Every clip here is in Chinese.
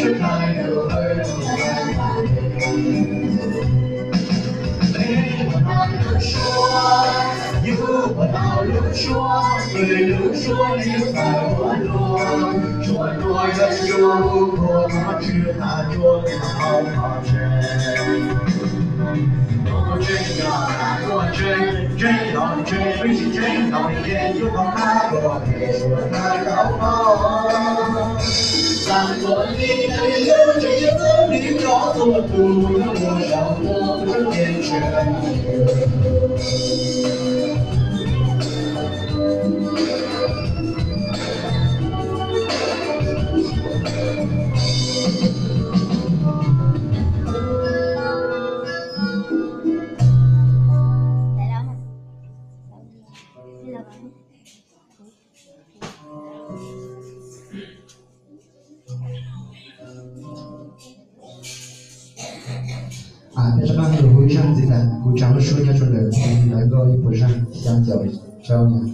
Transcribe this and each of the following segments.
是太有儿没我哪有说，有我哪有说，对有说你在我说，说多也说不过，他只看着他好好真。我真要我真要真飞行真要研究到他我别说他老好。三国里面有这些子女叫做独有多少我不变成。在这刚才会上这个鼓掌说下出来，能够一步上相较照样。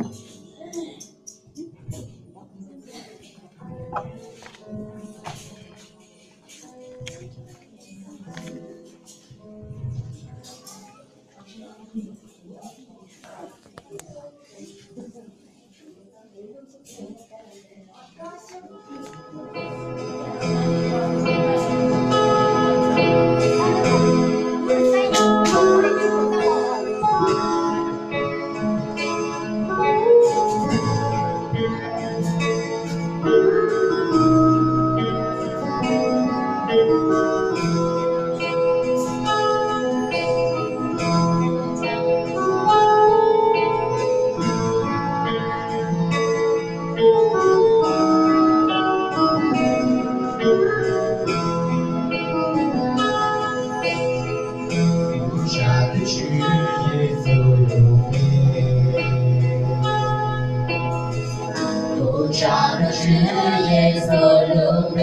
杀的是耶稣路贝，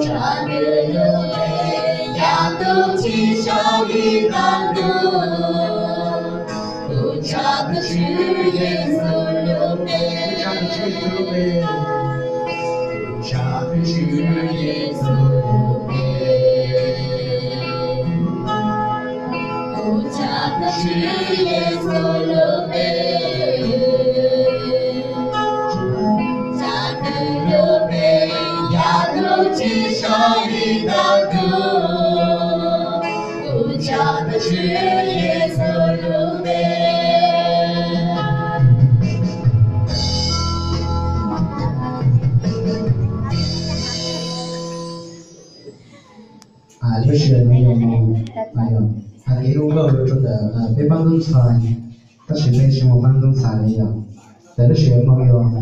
杀的路贝，亚都记上一段路，杀的是耶稣路贝，杀的是路贝，杀的是耶稣路贝，杀的是耶稣路贝。上一道路，不假的是耶稣路贝。就是那种一路高路中的被帮助出来，但是那些我帮助出来的，但是学没有。